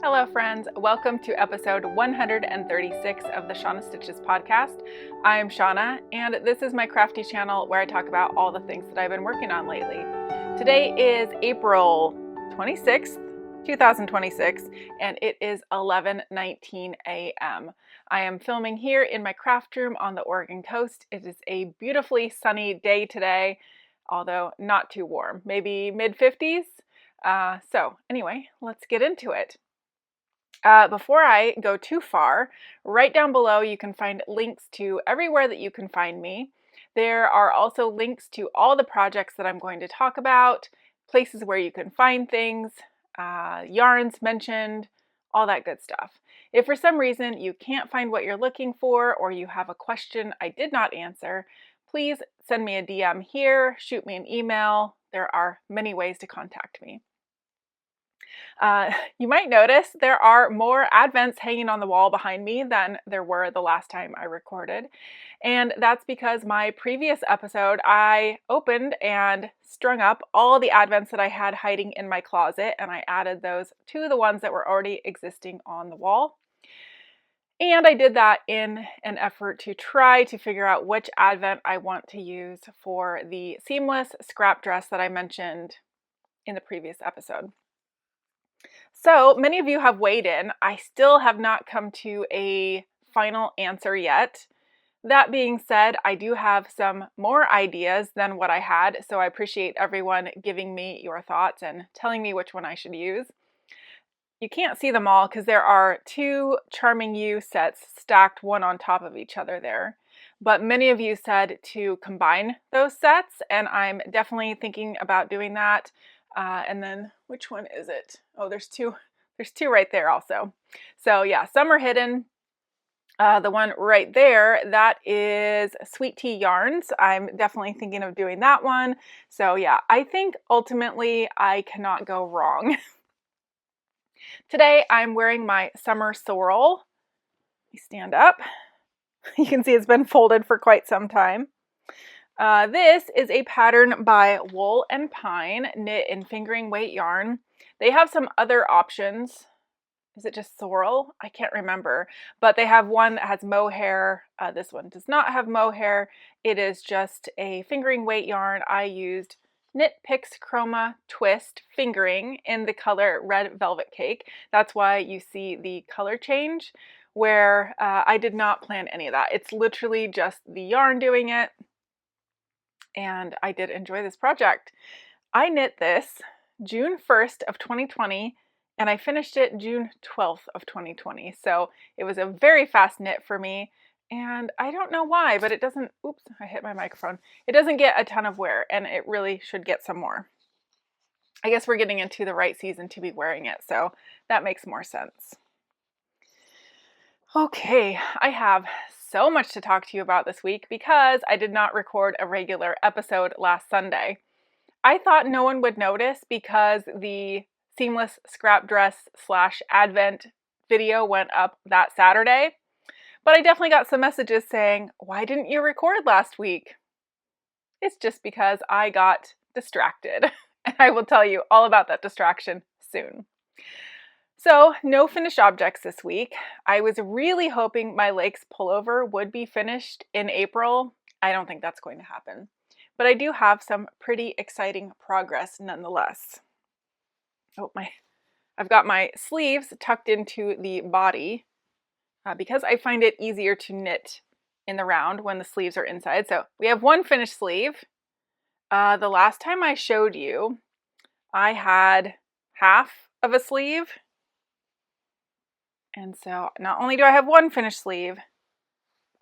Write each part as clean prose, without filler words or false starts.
Hello friends, welcome to episode 136 of the Shauna Stitches Podcast. I'm Shauna and this is my crafty channel where I talk about all the things that I've been working on lately. Today is April 26th, 2026 and it is 11:19 a.m. I am filming here in my craft room on the Oregon coast. It is a beautifully sunny day today, although not too warm, maybe mid-50s. So anyway, let's get into it. Before I go too far, right down below you can find links to everywhere that you can find me. There are also links to all the projects that I'm going to talk about, places where you can find things, yarns mentioned, all that good stuff. If for some reason you can't find what you're looking for or you have a question I did not answer, please send me a DM here, shoot me an email. There are many ways to contact me. You might notice there are more advents hanging on the wall behind me than there were the last time I recorded. And that's because my previous episode, I opened and strung up all the advents that I had hiding in my closet, and I added those to the ones that were already existing on the wall. And I did that in an effort to try to figure out which advent I want to use for the seamless scrap dress that I mentioned in the previous episode. So many of you have weighed in. I still have not come to a final answer yet. That being said, I do have some more ideas than what I had, so I appreciate everyone giving me your thoughts and telling me which one I should use. You can't see them all because there are two Charming You sets stacked one on top of each other there. But many of you said to combine those sets, and I'm definitely thinking about doing that. And then which one is it? Oh, there's two right there also. So yeah, some are hidden. The one right there, that is Sweet Tea Yarns. I'm definitely thinking of doing that one. So yeah, I think ultimately I cannot go wrong. Today I'm wearing my summer Sorrel. Let me stand up. You can see it's been folded for quite some time. This is a pattern by Wool and Pine, knit in fingering weight yarn. They have some other options. Is it just Sorrel? I can't remember. But they have one that has mohair. This one does not have mohair. It is just a fingering weight yarn. I used Knit Picks Chroma Twist fingering in the color Red Velvet Cake. That's why you see the color change, where I did not plan any of that. It's literally just the yarn doing it. And I did enjoy this project. I knit this June 1st of 2020 and I finished it June 12th of 2020. So it was a very fast knit for me and I don't know why, but it doesn't, oops, I hit my microphone. It doesn't get a ton of wear and it really should get some more. I guess we're getting into the right season to be wearing it, so that makes more sense. Okay, I have so much to talk to you about this week because I did not record a regular episode last Sunday. I thought no one would notice because the seamless scrap dress / advent video went up that Saturday, but I definitely got some messages saying, why didn't you record last week? It's just because I got distracted, and I will tell you all about that distraction soon. So, no finished objects this week. I was really hoping my Lakes pullover would be finished in April. I don't think that's going to happen. But I do have some pretty exciting progress nonetheless. Oh, I've got my sleeves tucked into the body because I find it easier to knit in the round when the sleeves are inside. So we have one finished sleeve. The last time I showed you, I had half of a sleeve. And so not only do I have one finished sleeve,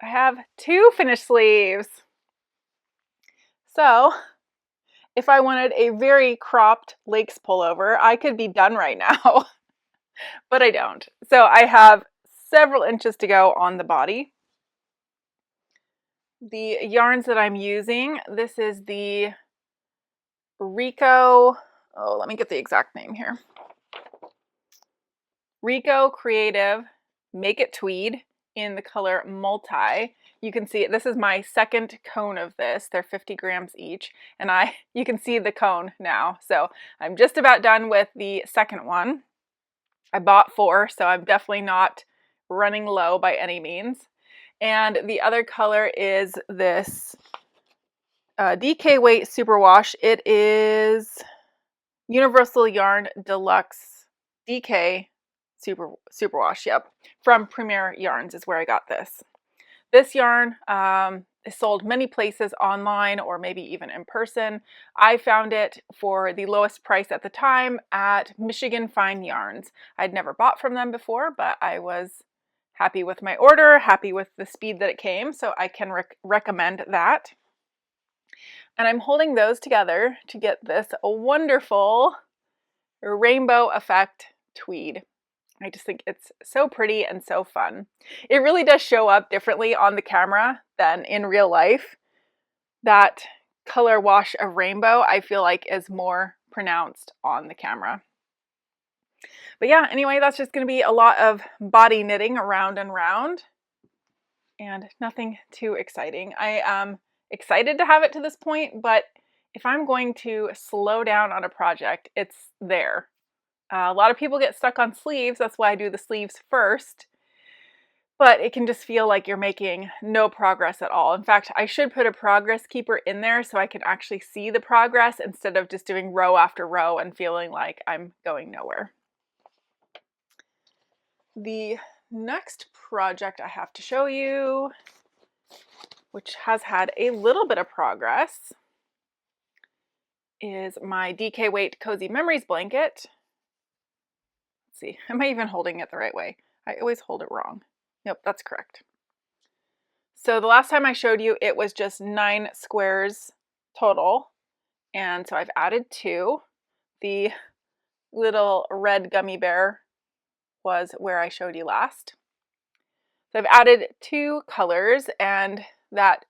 I have two finished sleeves. So if I wanted a very cropped Lakes pullover, I could be done right now, but I don't. So I have several inches to go on the body. The yarns that I'm using, this is the Rico, oh, let me get the exact name here. Rico Creative Make It Tweed in the color Multi. You can see it. This is my second cone of this. They're 50 grams each, and you can see the cone now. So I'm just about done with the second one. I bought 4, so I'm definitely not running low by any means. And the other color is this DK Weight Superwash. It is Universal Yarn Deluxe DK Superwash, yep. From Premier Yarns is where I got this. This yarn is sold many places online or maybe even in person. I found it for the lowest price at the time at Michigan Fine Yarns. I'd never bought from them before, but I was happy with my order, happy with the speed that it came, so I can recommend that. And I'm holding those together to get this wonderful rainbow effect tweed. I just think it's so pretty and so fun. It really does show up differently on the camera than in real life. That color wash of rainbow, I feel like, is more pronounced on the camera. But yeah, anyway, that's just going to be a lot of body knitting around and round, and nothing too exciting. I am excited to have it to this point, but if I'm going to slow down on a project, it's there. A lot of people get stuck on sleeves. That's why I do the sleeves first. But it can just feel like you're making no progress at all. In fact, I should put a progress keeper in there so I can actually see the progress instead of just doing row after row and feeling like I'm going nowhere. The next project I have to show you, which has had a little bit of progress, is my DK Weight Cozy Memories blanket. Let's see, am I even holding it the right way? I always hold it wrong. Yep, that's correct. So the last time I showed you, it was just 9 squares total. And so I've added 2. The little red gummy bear was where I showed you last. So I've added 2 colors, and that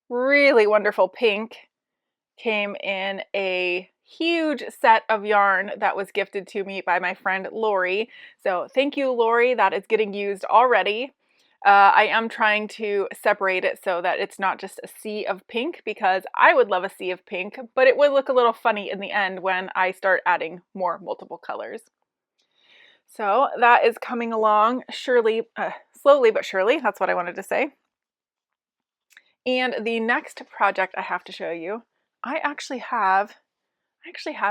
really wonderful pink came in a huge set of yarn that was gifted to me by my friend Lori. So thank you, Lori. That is getting used already. I am trying to separate it so that it's not just a sea of pink, because I would love a sea of pink, but it would look a little funny in the end when I start adding more multiple colors. So that is coming along slowly but surely. That's what I wanted to say. And the next project I have to show you, I actually have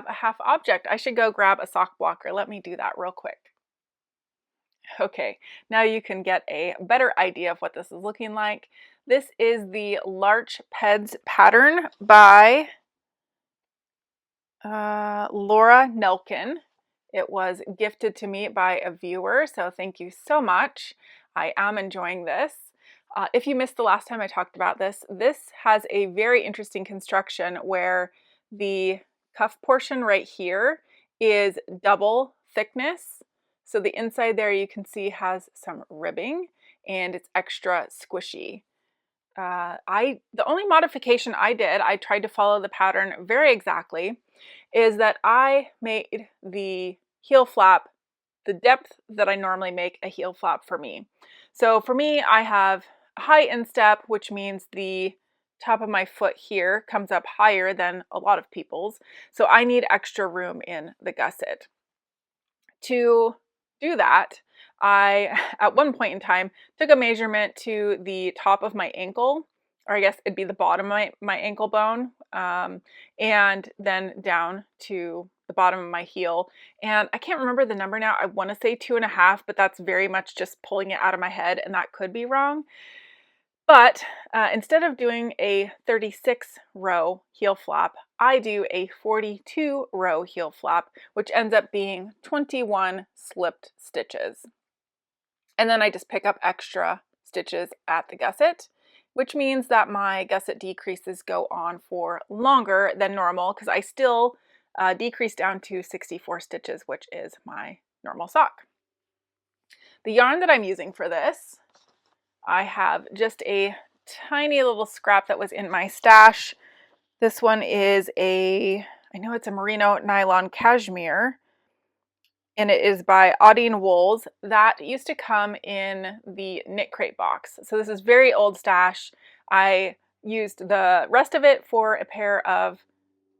a half object. I should go grab a sock blocker. Let me do that real quick. Okay, now you can get a better idea of what this is looking like. This is the Larch Peds pattern by Laura Nelkin. It was gifted to me by a viewer, so thank you so much. I am enjoying this. If you missed the last time I talked about this, this has a very interesting construction where the cuff portion right here is double thickness. So the inside there you can see has some ribbing and it's extra squishy. The only modification I did, I tried to follow the pattern very exactly, is that I made the heel flap the depth that I normally make a heel flap for me. So for me, I have a high instep, which means the top of my foot here comes up higher than a lot of people's. So I need extra room in the gusset. To do that, I, at one point in time, took a measurement to the top of my ankle, or I guess it'd be the bottom of my ankle bone, and then down to the bottom of my heel. And I can't remember the number now. I want to say 2.5, but that's very much just pulling it out of my head, and that could be wrong. But instead of doing a 36 row heel flap, I do a 42 row heel flap, which ends up being 21 slipped stitches. And then I just pick up extra stitches at the gusset, which means that my gusset decreases go on for longer than normal, because I still decrease down to 64 stitches, which is my normal sock. The yarn that I'm using for this, I have just a tiny little scrap that was in my stash. This one is I know it's a merino nylon cashmere, and it is by Audine wools. That used to come in the knit crate box. So this is very old stash. I used the rest of it for a pair of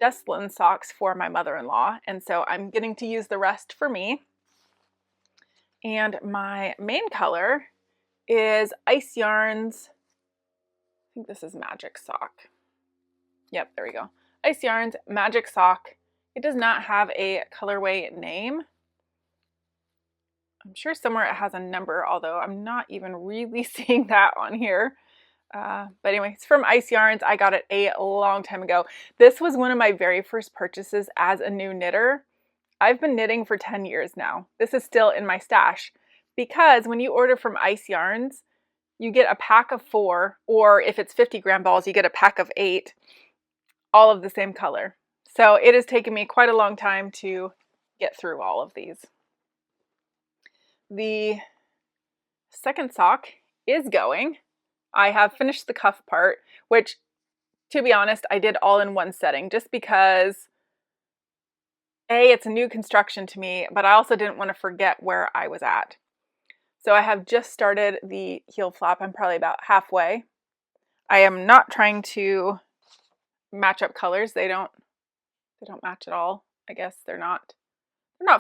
Desslin socks for my mother-in-law, and so I'm getting to use the rest for me. And my main color is Ice Yarns. I think this is Magic Sock. Yep, there we go. Ice Yarns Magic Sock. It does not have a colorway name. I'm sure somewhere it has a number, although I'm not even really seeing that on here. But anyway, it's from Ice Yarns. I got it a long time ago. This was one of my very first purchases as a new knitter. I've been knitting for 10 years now. This is still in my stash because when you order from Ice Yarns, you get a pack of 4, or if it's 50-gram balls, you get a pack of 8, all of the same color. So it has taken me quite a long time to get through all of these. The second sock is going. I have finished the cuff part, which, to be honest, I did all in one setting just because A, it's a new construction to me, but I also didn't want to forget where I was at. So I have just started the heel flap. I'm probably about halfway. I am not trying to match up colors. They don't match at all. I guess they're not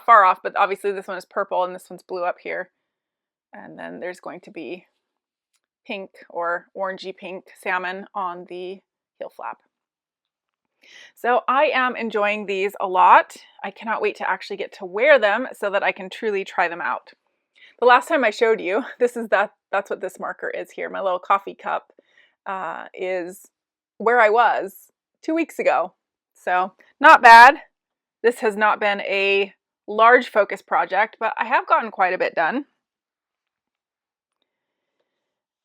far off, but obviously this one is purple and this one's blue up here. And then there's going to be pink or orangey pink salmon on the heel flap. So I am enjoying these a lot. I cannot wait to actually get to wear them so that I can truly try them out. The last time I showed you, that's what this marker is here. My little coffee cup is where I was 2 weeks ago. So not bad. This has not been a large focus project, but I have gotten quite a bit done.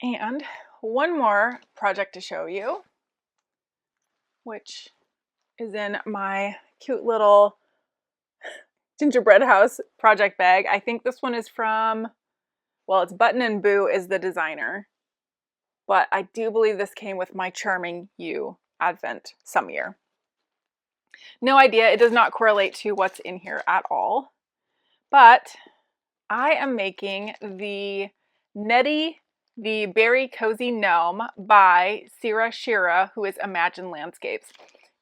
And one more project to show you, which is in my cute little gingerbread house project bag. I think this one is from, well, it's Button and Boo is the designer, but I do believe this came with my Charming You Advent some year. No idea. It does not correlate to what's in here at all, but I am making the Gneddy, the Berry Cozy Gnome by Schira, who is Imagine Landscapes.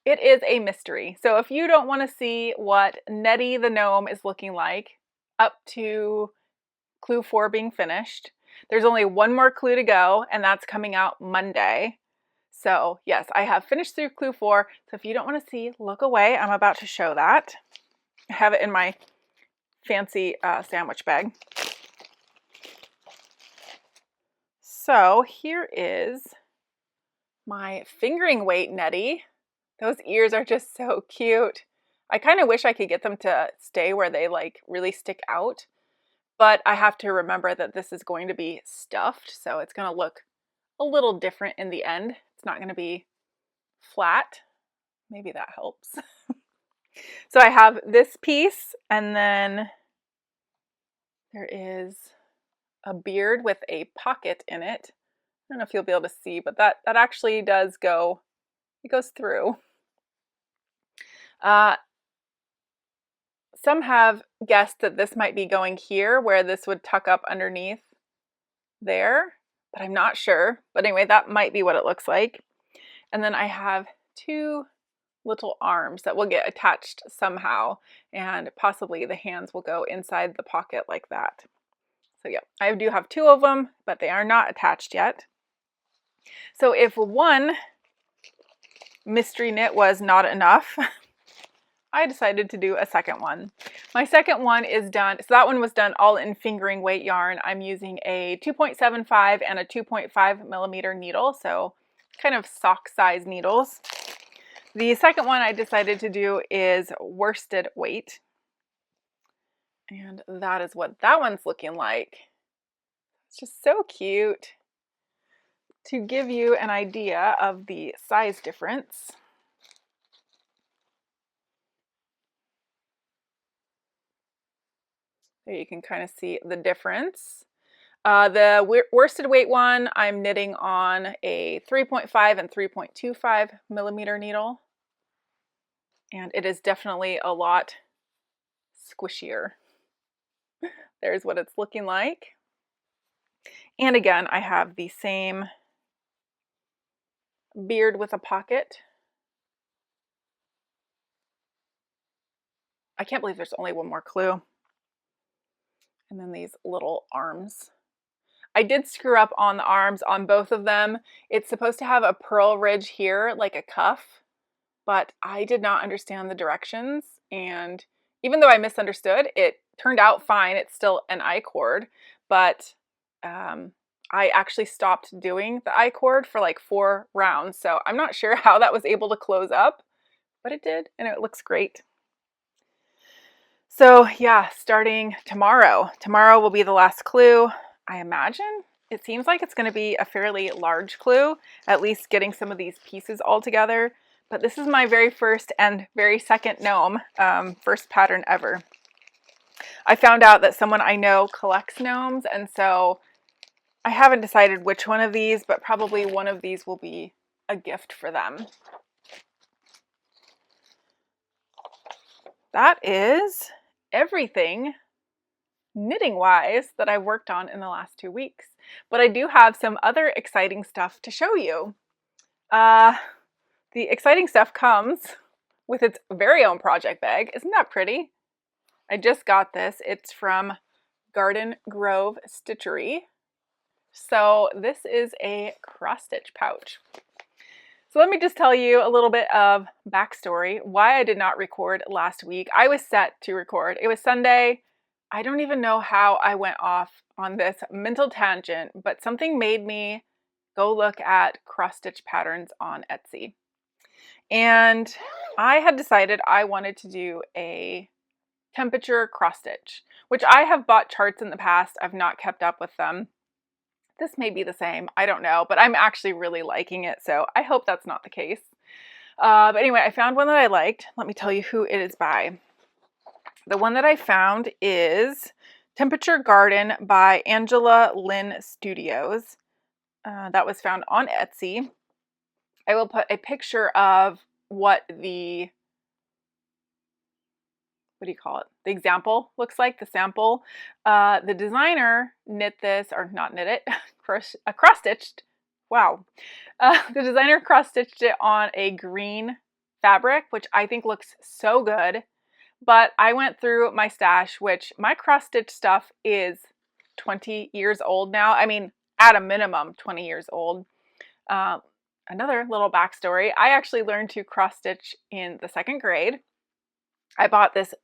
It is a mystery. So if you don't want to see what Gneddy the gnome is looking like up to clue 4 being finished, there's only one more clue to go, and that's coming out Monday. So yes, I have finished through clue 4. So if you don't want to see, look away. I'm about to show that. I have it in my fancy sandwich bag. So here is my fingering weight Gneddy. Those ears are just so cute. I kind of wish I could get them to stay where they like really stick out, but I have to remember that this is going to be stuffed, so it's going to look a little different in the end. It's not going to be flat. Maybe that helps. So I have this piece, and then there is a beard with a pocket in it. I don't know if you'll be able to see, but that actually does go, it goes through. Some have guessed that this might be going here, where this would tuck up underneath there, but I'm not sure. But anyway, that might be what it looks like. And then I have 2 little arms that will get attached somehow, and possibly the hands will go inside the pocket like that. So yeah, I do have 2 of them, but they are not attached yet. So if one mystery knit was not enough, I decided to do a second one. My second one is done, so that one was done all in fingering weight yarn. I'm using a 2.75 and a 2.5 millimeter needle, so kind of sock size needles. The second one I decided to do is worsted weight, and that is what that one's looking like. It's just so cute. To give you an idea of the size difference, there you can kind of see the difference. The worsted weight one, I'm knitting on a 3.5 and 3.25 millimeter needle, and it is definitely a lot squishier. There's what it's looking like. And again, I have the same beard with a pocket. I can't believe there's only one more clue. And then these little arms. I did screw up on the arms on both of them. It's supposed to have a purl ridge here, like a cuff, but I did not understand the directions. And even though I misunderstood, it turned out fine. It's still an I-cord, but I actually stopped doing the I-cord for like 4 rounds. So I'm not sure how that was able to close up, but it did, and it looks great. So yeah, starting tomorrow. Tomorrow will be the last clue. I imagine it seems like it's going to be a fairly large clue, at least getting some of these pieces all together. But this is my very first and very second gnome, first pattern ever. I found out that someone I know collects gnomes, and so I haven't decided which one of these, but probably one of these will be a gift for them. That is everything knitting wise that I've worked on in the last 2 weeks, but I do have some other exciting stuff to show you. The exciting stuff comes with its very own project bag. Isn't that pretty? I just got this. It's from Garden Grove Stitchery. So this is a cross stitch pouch. So let me just tell you a little bit of backstory why I did not record last week. I was set to record. It was Sunday. I don't even know how I went off on this mental tangent, but something made me go look at cross stitch patterns on Etsy. And I had decided I wanted to do a temperature cross stitch, which I have bought charts in the past. I've not kept up with them. This may be the same, I don't know, but I'm actually really liking it, so I hope that's not the case. But anyway, I found one that I liked. Let me tell you who it is by. The one that I found is Temperature Garden by Angela Lynne Studios. That was found on Etsy. I will put a picture of what the, what do you call it? The example looks like, the sample. The designer knit this, or not knit it, cross-stitched. Wow. The designer cross-stitched it on a green fabric, which I think looks so good. But I went through my stash, which my cross-stitch stuff is 20 years old now. I mean, at a minimum, 20 years old. Another little backstory, I actually learned to cross-stitch in the 2nd grade. I bought this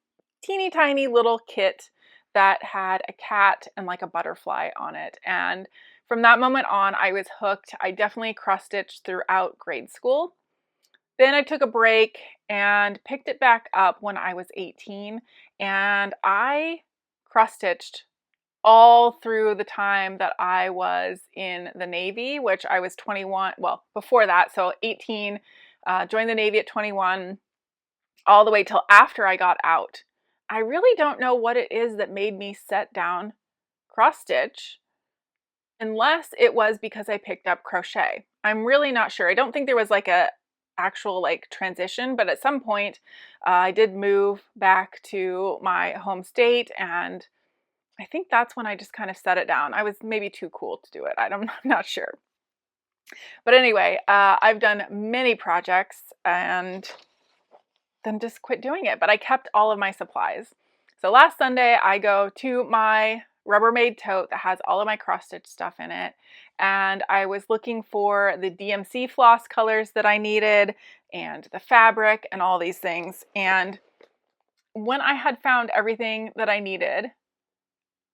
teeny tiny little kit that had a cat and like a butterfly on it. And from that moment on, I was hooked. I definitely cross-stitched throughout grade school. Then I took a break and picked it back up when I was 18. And I cross-stitched all through the time that I was in the Navy, which I was 21, well, before that, so 18, joined the Navy at 21, all the way till after I got out. I really don't know what it is that made me set down cross-stitch, unless it was because I picked up crochet. I'm really not sure. I don't think there was like a actual like transition, but at some point I did move back to my home state, and I think that's when I just kind of set it down. I was maybe too cool to do it. I'm not sure. But anyway, I've done many projects and then just quit doing it. But I kept all of my supplies. So last Sunday, I go to my Rubbermaid tote that has all of my cross-stitch stuff in it. And I was looking for the DMC floss colors that I needed and the fabric and all these things. And when I had found everything that I needed,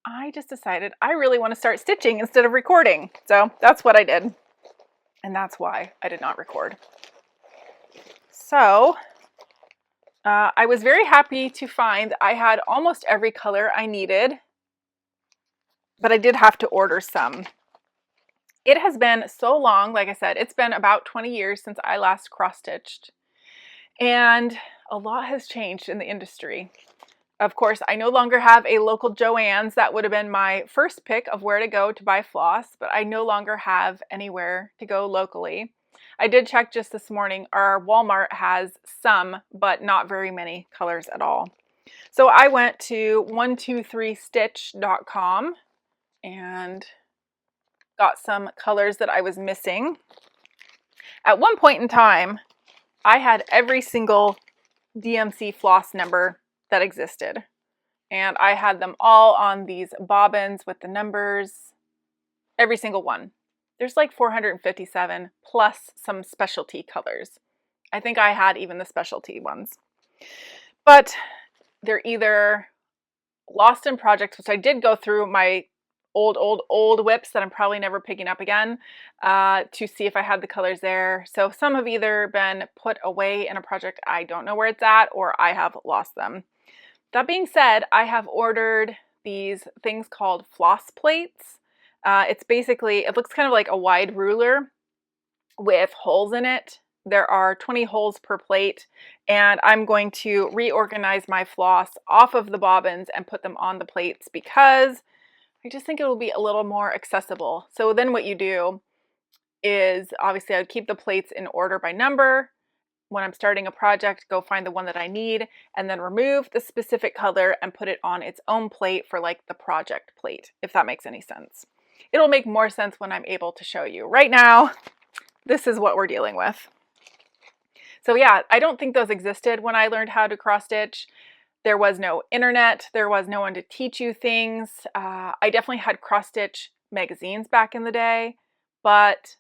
I just decided I really want to start stitching instead of recording. So that's what I did. And that's why I did not record. So I was very happy to find I had almost every color I needed, but I did have to order some. It has been so long, like I said, it's been about 20 years since I last cross-stitched, and a lot has changed in the industry. Of course, I no longer have a local Joann's. That would have been my first pick of where to go to buy floss, but I no longer have anywhere to go locally. I did check just this morning. Our Walmart has some, but not very many colors at all. So I went to 123stitch.com and got some colors that I was missing. At one point in time, I had every single DMC floss number that existed. and I had them all on these bobbins with the numbers, every single one. There's like 457 plus some specialty colors. I think I had even the specialty ones. But they're either lost in projects, which I did go through my old whips that I'm probably never picking up again to see if I had the colors there. So some have either been put away in a project I don't know where it's at, or I have lost them. That being said, I have ordered these things called floss plates. It's basically, it looks kind of like a wide ruler with holes in it. There are 20 holes per plate, and I'm going to reorganize my floss off of the bobbins and put them on the plates because I just think it will be a little more accessible. So then what you do is, obviously I would keep the plates in order by number. When I'm starting a project, go find the one that I need and then remove the specific color and put it on its own plate for like the project plate, if that makes any sense. It'll make more sense when I'm able to show you. Right now, this is what we're dealing with. So yeah, I don't think those existed when I learned how to cross stitch. There was no internet. There was no one to teach you things. I definitely had cross stitch magazines back in the day, but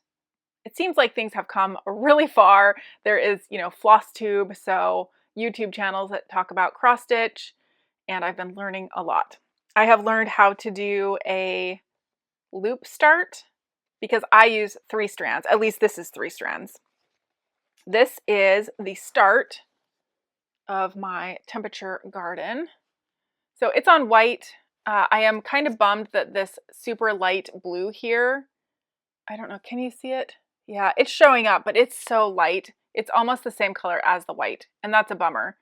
it seems like things have come really far. There is, FlossTube, so YouTube channels that talk about cross stitch, and I've been learning a lot. I have learned how to do a loop start because I use 3 strands. At least this is 3 strands. This is the start of my temperature garden. So it's on white. I am kind of bummed that this super light blue here, I don't know, can you see it? Yeah, it's showing up, but it's so light. It's almost the same color as the white, and that's a bummer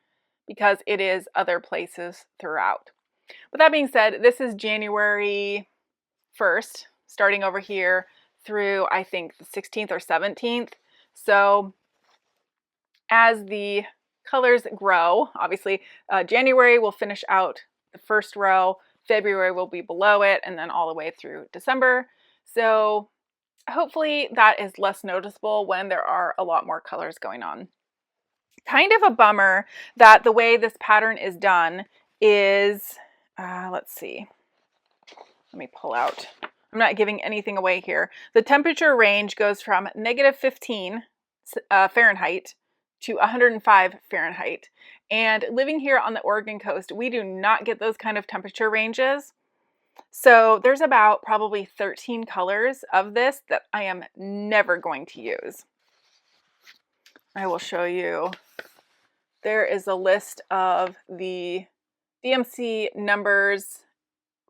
because it is other places throughout. But that being said, this is January 1st, starting over here through, I think, the 16th or 17th. So as the colors grow, obviously, January will finish out the first row, February will be below it, and then all the way through December. So hopefully that is less noticeable when there are a lot more colors going on. Kind of a bummer that the way this pattern is done is, let's see, let me pull out. I'm not giving anything away here. The temperature range goes from -15 Fahrenheit to 105 Fahrenheit. And living here on the Oregon coast, we do not get those kind of temperature ranges. So there's about probably 13 colors of this that I am never going to use. I will show you. There is a list of the DMC numbers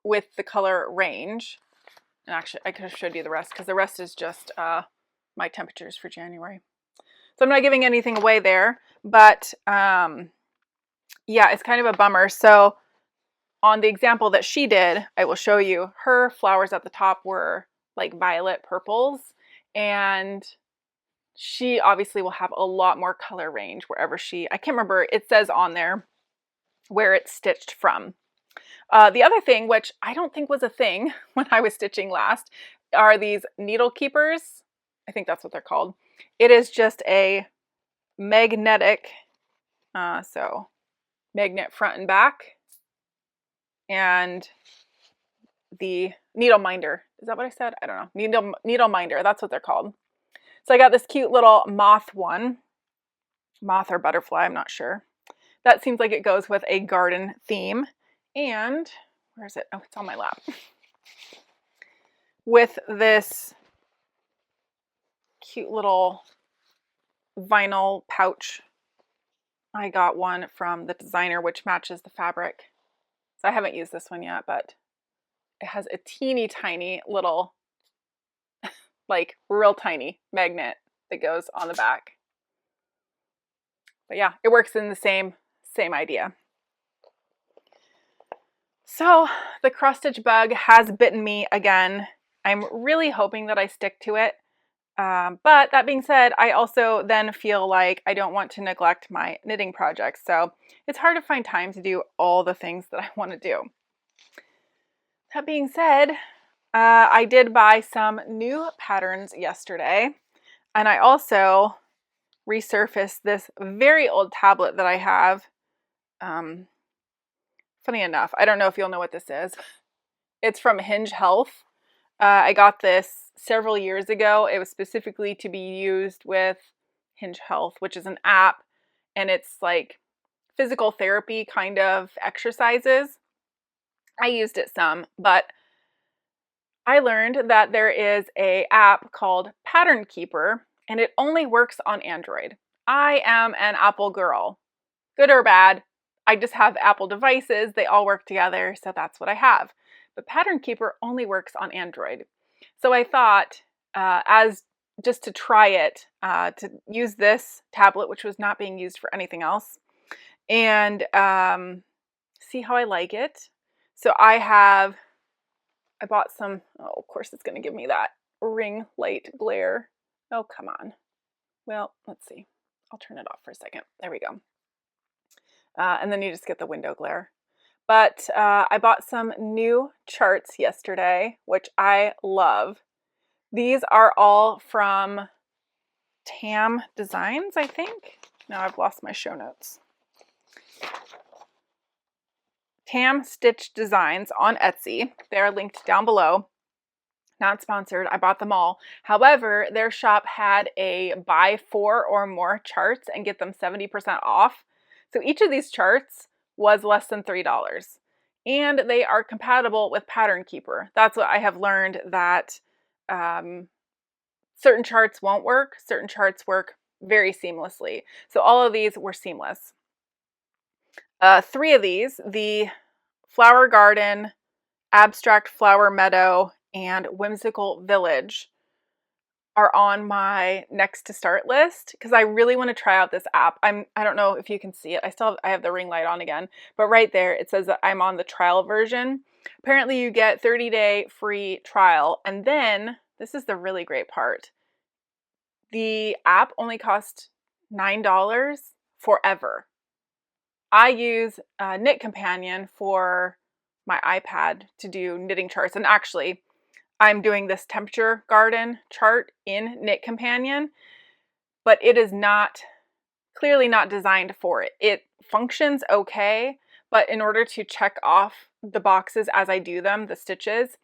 with the color range. And actually, I could have showed you the rest because the rest is just my temperatures for January. So I'm not giving anything away there, but yeah, it's kind of a bummer. So on the example that she did, I will show you, her flowers at the top were like violet purples, and she obviously will have a lot more color range wherever I can't remember, it says on there where it's stitched from. The other thing, which I don't think was a thing when I was stitching last, are these needle keepers. I think that's what they're called. It is just a magnetic, so magnet front and back, and the needle minder. Is that what I said? I don't know. Needle minder, that's what they're called. So I got this cute little moth one. Moth or butterfly, I'm not sure. That seems like it goes with a garden theme. And, where is it? Oh, it's on my lap. With this cute little vinyl pouch. I got one from the designer, which matches the fabric. So I haven't used this one yet, but it has a teeny tiny little, like real tiny magnet that goes on the back. But yeah, it works in the same idea. So the cross stitch bug has bitten me again. I'm really hoping that I stick to it. But that being said, I also then feel like I don't want to neglect my knitting projects. So it's hard to find time to do all the things that I want to do. That being said, I did buy some new patterns yesterday, and I also resurfaced this very old tablet that I have funny enough, I don't know if you'll know what this is. It's from Hinge Health. I got this several years ago. It was specifically to be used with Hinge Health, which is an app, and it's like physical therapy kind of exercises. I used it some, but I learned that there is a app called Pattern Keeper, and it only works on Android. I am an Apple girl. Good or bad, I just have Apple devices. They all work together, so that's what I have. But Pattern Keeper only works on Android. So I thought, as just to try it, to use this tablet, which was not being used for anything else, and see how I like it. So I bought some, oh, of course it's going to give me that ring light glare. Oh, come on. Well, let's see. I'll turn it off for a second. There we go. And then you just get the window glare. But I bought some new charts yesterday, which I love. These are all from Tam Designs, I think. Now I've lost my show notes. Tam Stitch Designs on Etsy. They're linked down below. Not sponsored. I bought them all. However, their shop had a buy 4 or more charts and get them 70% off. So each of these charts was less than $3. And they are compatible with Pattern Keeper. That's what I have learned, that certain charts won't work. Certain charts work very seamlessly. So all of these were seamless. 3 of these, the Flower Garden, Abstract Flower Meadow, and Whimsical Village, are on my next to start list because I really want to try out this app. I don't know if you can see it. I have the ring light on again, but right there it says that I'm on the trial version. Apparently you get 30-day free trial, and then this is the really great part. The app only costs $9 forever. I use Knit Companion for my iPad to do knitting charts, and actually I'm doing this temperature garden chart in Knit Companion, but it is clearly not designed for it. It functions okay, but in order to check off the boxes as I do them, the stitches,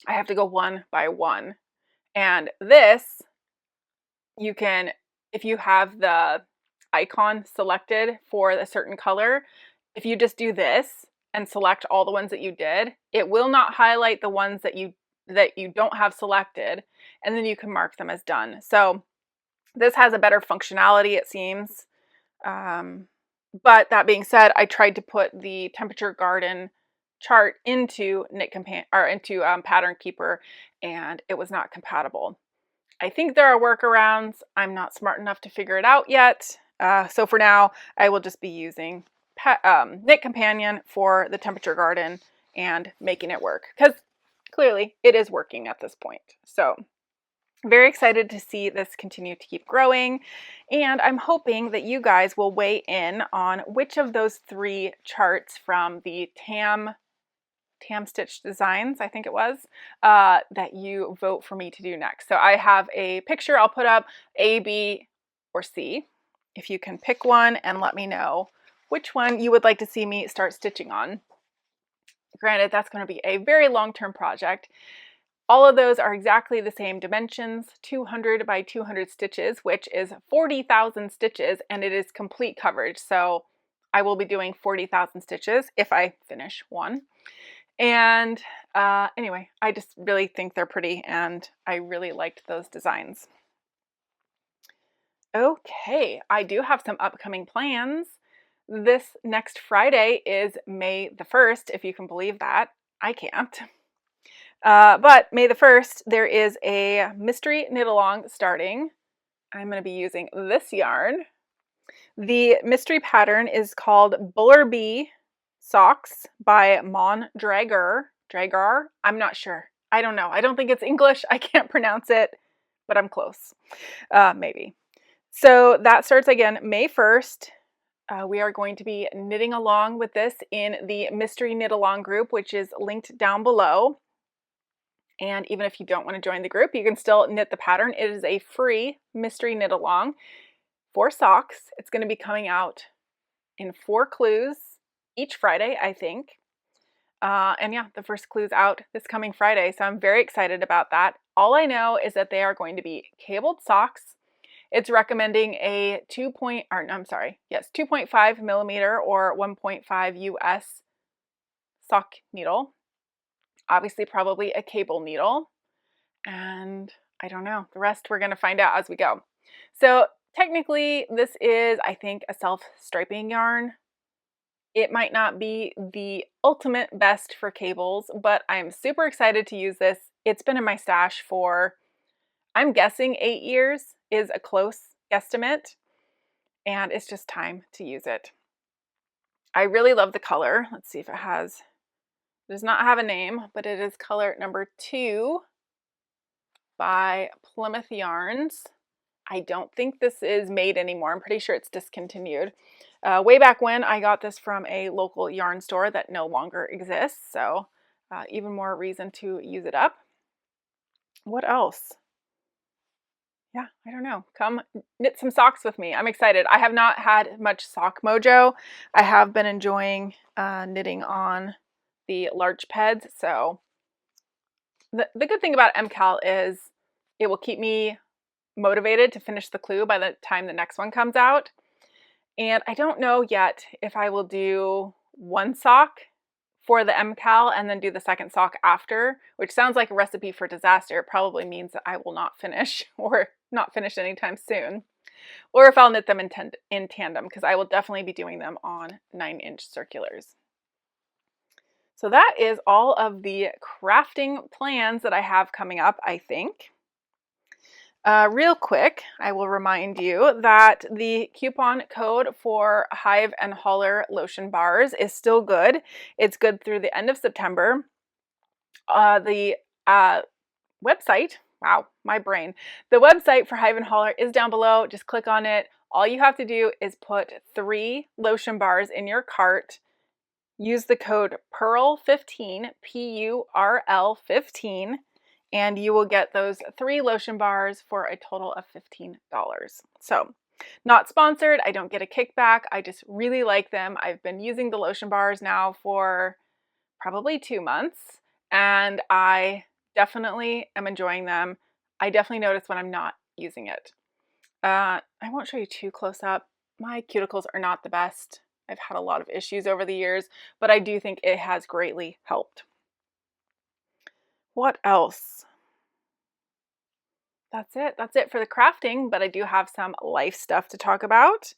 I have to go one by one. And this, you can, if you have the icon selected for a certain color, if you just do this and select all the ones that you did, it will not highlight the ones that you don't have selected, and then you can mark them as done. So this has a better functionality, it seems. But that being said, I tried to put the temperature garden chart into Pattern Keeper, and it was not compatible. I think there are workarounds. I'm not smart enough to figure it out yet. So for now, I will just be using Knit Companion for the temperature garden and making it work, because clearly it is working at this point. So very excited to see this continue to keep growing, and I'm hoping that you guys will weigh in on which of those 3 charts from the Tam Stitch Designs, I think it was, that you vote for me to do next. So I have a picture I'll put up, A, B, or C. If you can pick one and let me know which one you would like to see me start stitching on. Granted, that's going to be a very long-term project. All of those are exactly the same dimensions, 200 by 200 stitches, which is 40,000 stitches, and it is complete coverage. So I will be doing 40,000 stitches if I finish one. And anyway, I just really think they're pretty, and I really liked those designs. Okay, I do have some upcoming plans. This next Friday is May the 1st, if you can believe that. I can't. But May the 1st, there is a mystery knit along starting. I'm going to be using this yarn. The mystery pattern is called Bullerby Socks by Mon Dragar. I'm not sure. I don't know. I don't think it's English. I can't pronounce it, but I'm close. Maybe. So that starts again May 1st. We are going to be knitting along with this in the Mystery Knit Along group, which is linked down below. And even if you don't want to join the group, you can still knit the pattern. It is a free mystery knit along for socks. It's going to be coming out in 4 clues. each Friday, I think. And yeah, the first clue's out this coming Friday, so I'm very excited about that. All I know is that they are going to be cabled socks. It's recommending a 2.5 millimeter or 1.5 US sock needle. Obviously, probably a cable needle. And I don't know. The rest we're going to find out as we go. So technically, this is, I think, a self-striping yarn. It might not be the ultimate best for cables, but I'm super excited to use this. It's been in my stash for, I'm guessing 8 years is a close guesstimate, and it's just time to use it. I really love the color. Let's see if it does not have a name, but it is color number 2 by Plymouth Yarns. I don't think this is made anymore. I'm pretty sure it's discontinued. Way back when, I got this from a local yarn store that no longer exists, so even more reason to use it up. What else? Yeah, I don't know. Come knit some socks with me. I'm excited. I have not had much sock mojo. I have been enjoying knitting on the Larch Peds, so the good thing about MKAL is it will keep me motivated to finish the clue by the time the next one comes out. And I don't know yet if I will do one sock for the MKAL and then do the second sock after, which sounds like a recipe for disaster. It probably means that I will not finish or not finish anytime soon. Or if I'll knit them in tandem, because I will definitely be doing them on 9-inch circulars. So that is all of the crafting plans that I have coming up, I think. Real quick, I will remind you that the coupon code for Hive and Holler lotion bars is still good. It's good through the end of September. The website, wow, my brain. The website for Hive and Holler is down below. Just click on it. All you have to do is put 3 lotion bars in your cart. Use the code PURL15, P-U-R-L 15. And you will get those 3 lotion bars for a total of $15. So, not sponsored. I don't get a kickback. I just really like them. I've been using the lotion bars now for probably 2 months, and I definitely am enjoying them. I definitely notice when I'm not using it. I won't show you too close up. My cuticles are not the best. I've had a lot of issues over the years, but I do think it has greatly helped. What else? That's it. That's it for the crafting, but I do have some life stuff to talk about.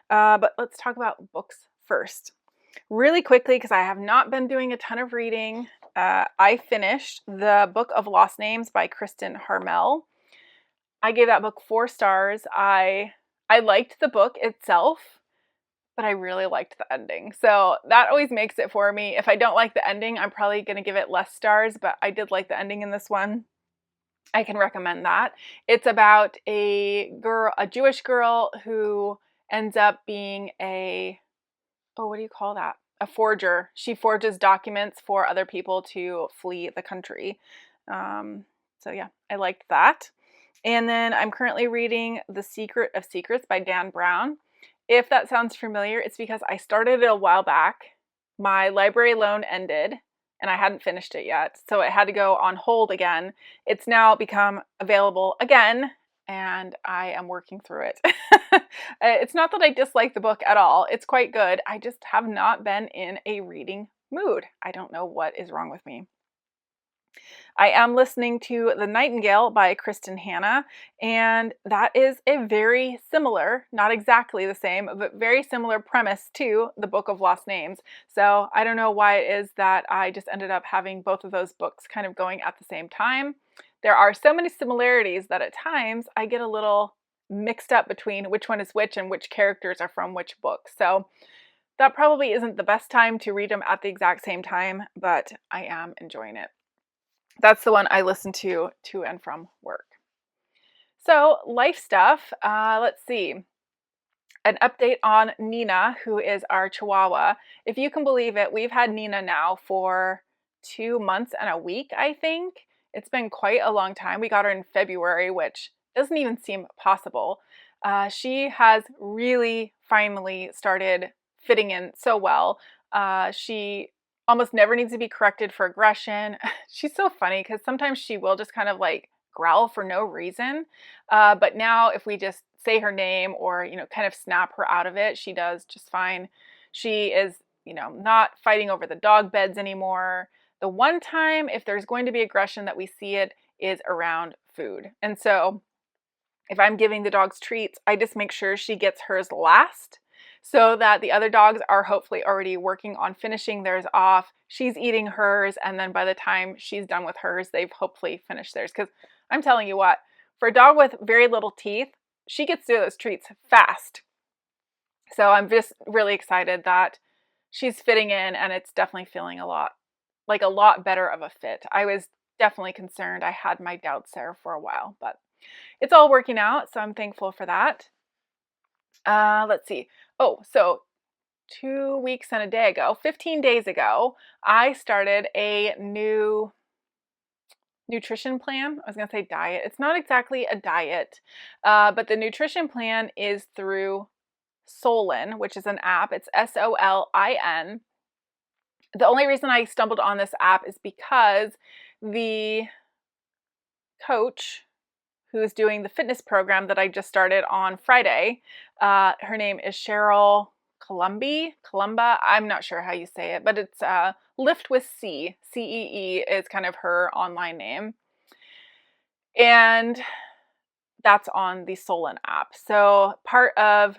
But let's talk about books first. Really quickly, because I have not been doing a ton of reading, I finished the Book of Lost Names by Kristen Harmel. I gave that book 4 stars. I liked the book itself, but I really liked the ending. So that always makes it for me. If I don't like the ending, I'm probably going to give it less stars, but I did like the ending in this one. I can recommend that. It's about a Jewish girl who ends up being what do you call that? A forger. She forges documents for other people to flee the country. So yeah, I liked that. And then I'm currently reading The Secret of Secrets by Dan Brown. If that sounds familiar, it's because I started it a while back. My library loan ended and I hadn't finished it yet, so it had to go on hold again. It's now become available again, and I am working through it. It's not that I dislike the book at all. It's quite good. I just have not been in a reading mood. I don't know what is wrong with me. I am listening to The Nightingale by Kristen Hanna, and that is a very similar, not exactly the same, but very similar premise to the Book of Lost Names. So I don't know why it is that I just ended up having both of those books kind of going at the same time. There are so many similarities that at times I get a little mixed up between which one is which and which characters are from which book. So that probably isn't the best time to read them at the exact same time, but I am enjoying it. That's the one I listen to and from work. So life stuff, let's see. An update on Nina, who is our Chihuahua. If you can believe it, we've had Nina now for 2 months and a week, I think. It's been quite a long time. We got her in February, which doesn't even seem possible. She has really finally started fitting in so well. She almost never needs to be corrected for aggression. She's so funny because sometimes she will just kind of like growl for no reason. But now if we just say her name or, kind of snap her out of it, she does just fine. She is, not fighting over the dog beds anymore. The one time, if there's going to be aggression that we see it, is around food. And so if I'm giving the dogs treats, I just make sure she gets hers last so that the other dogs are hopefully already working on finishing theirs off. She's eating hers, and then by the time she's done with hers, they've hopefully finished theirs. Because I'm telling you what, for a dog with very little teeth, she gets through those treats fast. So I'm just really excited that she's fitting in, and it's definitely feeling a lot better of a fit. I was definitely concerned. I had my doubts there for a while, but it's all working out, so I'm thankful for that. Let's see. Oh, so 2 weeks and a day ago, 15 days ago, I started a new nutrition plan. I was going to say diet. It's not exactly a diet, but the nutrition plan is through Solin, which is an app. It's Solin. The only reason I stumbled on this app is because the coach who's doing the fitness program that I just started on Friday, her name is Columba. I'm not sure how you say it, but it's Lift with C. CEE is kind of her online name. And that's on the Solin app. So part of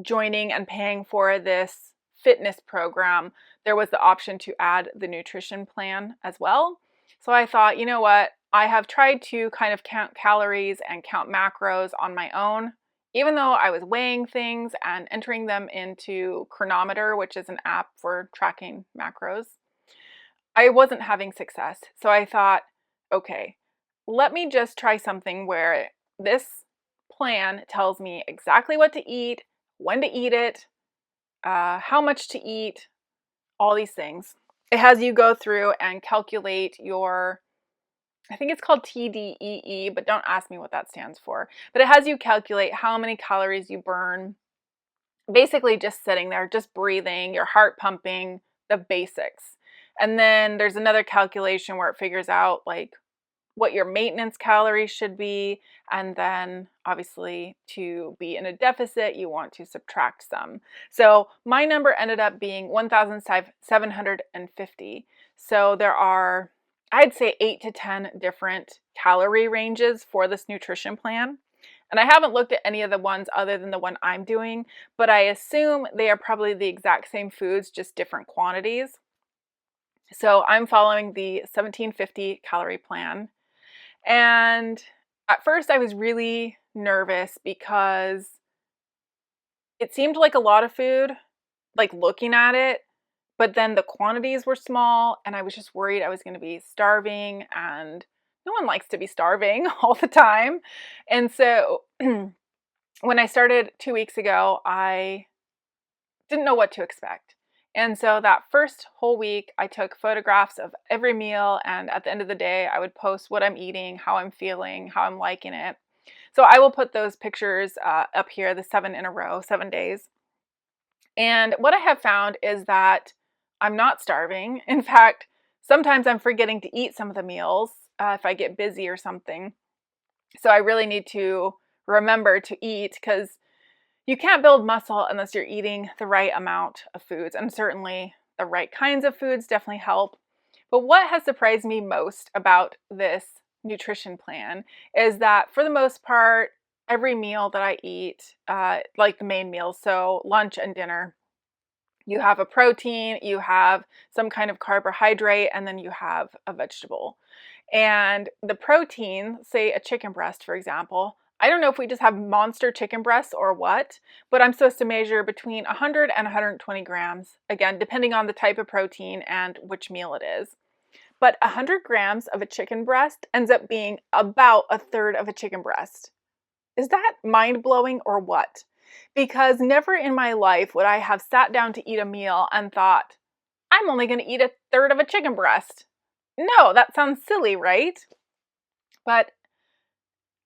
joining and paying for this fitness program, there was the option to add the nutrition plan as well. So I thought, you know what? I have tried to kind of count calories and count macros on my own, even though I was weighing things and entering them into Chronometer, which is an app for tracking macros. I wasn't having success. So I thought, okay, let me just try something where this plan tells me exactly what to eat, when to eat it, how much to eat, all these things. It has you go through and calculate your, I think it's called TDEE, but don't ask me what that stands for. But it has you calculate how many calories you burn, basically just sitting there, just breathing, your heart pumping, the basics. And then there's another calculation where it figures out like what your maintenance calories should be, and then obviously to be in a deficit you want to subtract some. So my number ended up being 1,750. So there are, I'd say, 8 to 10 different calorie ranges for this nutrition plan. And I haven't looked at any of the ones other than the one I'm doing, but I assume they are probably the exact same foods, just different quantities. So I'm following the 1750 calorie plan. And at first I was really nervous because it seemed like a lot of food, like looking at it, but then the quantities were small and I was just worried I was going to be starving, and no one likes to be starving all the time. And so when I started 2 weeks ago, I didn't know what to expect. And so that first whole week, I took photographs of every meal, and at the end of the day, I would post what I'm eating, how I'm feeling, how I'm liking it. So I will put those pictures up here, the 7 in a row, 7 days. And what I have found is that I'm not starving. In fact, sometimes I'm forgetting to eat some of the meals if I get busy or something. So I really need to remember to eat, because you can't build muscle unless you're eating the right amount of foods, and certainly the right kinds of foods definitely help. But what has surprised me most about this nutrition plan is that for the most part, every meal that I eat, like the main meals, so lunch and dinner, you have a protein, you have some kind of carbohydrate, and then you have a vegetable. And the protein, say a chicken breast, for example, I don't know if we just have monster chicken breasts or what, but I'm supposed to measure between 100 and 120 grams, again, depending on the type of protein and which meal it is. But 100 grams of a chicken breast ends up being about a third of a chicken breast. Is that mind-blowing or what? Because never in my life would I have sat down to eat a meal and thought, I'm only going to eat a third of a chicken breast. No, that sounds silly, right? But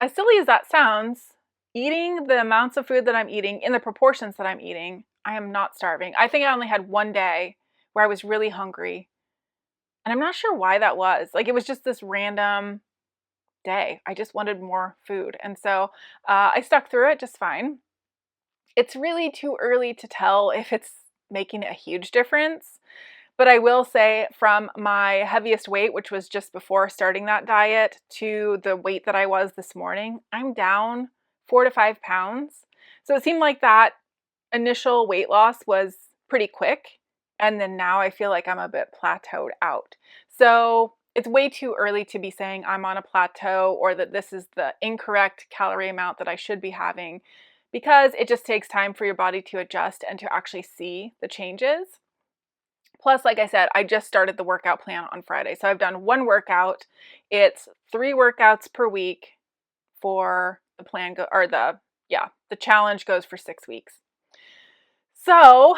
as silly as that sounds, eating the amounts of food that I'm eating in the proportions that I'm eating I am not starving. I think I only had one day where I was really hungry. And I'm not sure why that was. Like, it was just this random day. I just wanted more food. And so I stuck through it just fine. It's really too early to tell if it's making a huge difference. But I will say, from my heaviest weight, which was just before starting that diet, to the weight that I was this morning, I'm down 4 to 5 pounds. So it seemed like that initial weight loss was pretty quick. And then now I feel like I'm a bit plateaued out. So it's way too early to be saying I'm on a plateau or that this is the incorrect calorie amount that I should be having, because it just takes time for your body to adjust and to actually see the changes. Plus, like I said, I just started the workout plan on Friday. So I've done one workout. It's 3 workouts per week for the plan, the challenge goes for 6 weeks. So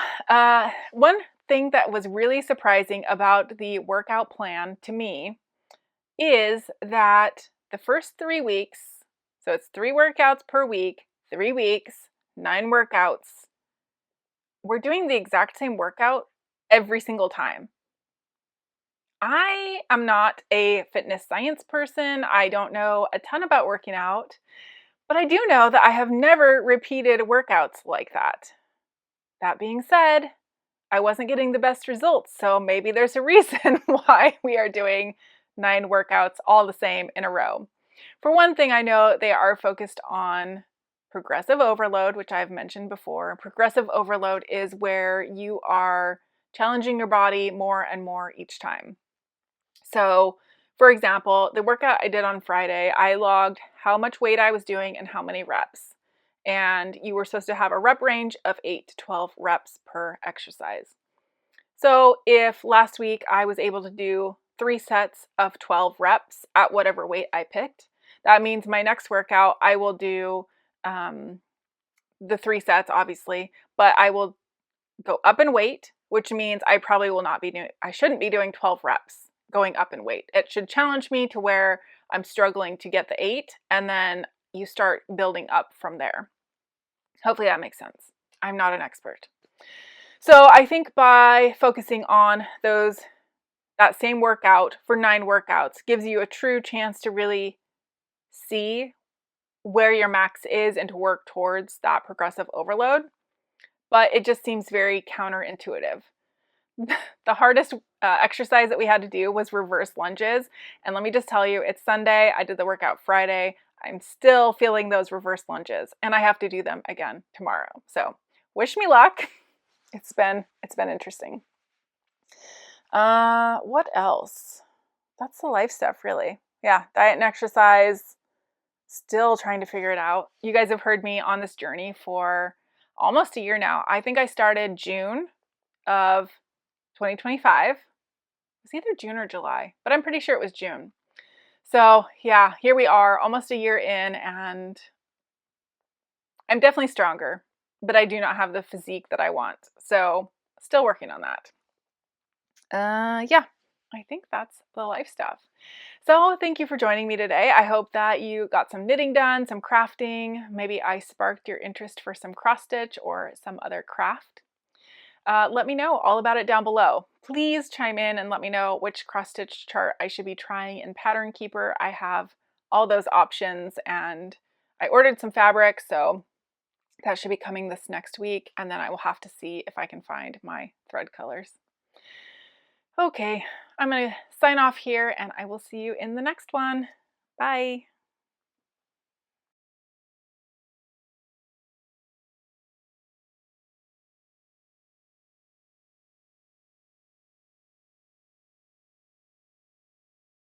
one thing that was really surprising about the workout plan to me is that the first 3 weeks, so it's 3 workouts per week, 3 weeks, 9 workouts, we're doing the exact same workout every single time. I am not a fitness science person. I don't know a ton about working out, but I do know that I have never repeated workouts like that. That being said, I wasn't getting the best results, so maybe there's a reason why we are doing 9 workouts all the same in a row. For one thing, I know they are focused on progressive overload, which I've mentioned before. Progressive overload is where you are challenging your body more and more each time. So, for example, the workout I did on Friday, I logged how much weight I was doing and how many reps. And you were supposed to have a rep range of 8 to 12 reps per exercise. So if last week I was able to do 3 sets of 12 reps at whatever weight I picked, that means my next workout I will do the 3 sets, obviously, but I will go up in weight, which means I shouldn't be doing 12 reps going up in weight. It should challenge me to where I'm struggling to get the 8, and then you start building up from there. Hopefully that makes sense. I'm not an expert. So I think by focusing on that same workout for 9 workouts gives you a true chance to really see where your max is and to work towards that progressive overload. But it just seems very counterintuitive. The hardest exercise that we had to do was reverse lunges. And let me just tell you, it's Sunday. I did the workout Friday. I'm still feeling those reverse lunges, and I have to do them again tomorrow. So wish me luck. It's been interesting. What else? That's the life stuff, really. Yeah, diet and exercise. Still trying to figure it out. You guys have heard me on this journey for almost a year now. I think I started June of 2025. It was either June or July, but I'm pretty sure it was June. So yeah, here we are, almost a year in, and I'm definitely stronger, but I do not have the physique that I want. So still working on that. Yeah, I think that's the life stuff. So thank you for joining me today. I hope that you got some knitting done, some crafting. Maybe I sparked your interest for some cross stitch or some other craft. Let me know all about it down below. Please chime in and let me know which cross stitch chart I should be trying in Pattern Keeper. I have all those options, and I ordered some fabric, so that should be coming this next week, and then I will have to see if I can find my thread colors. Okay, I'm going to sign off here, and I will see you in the next one. Bye.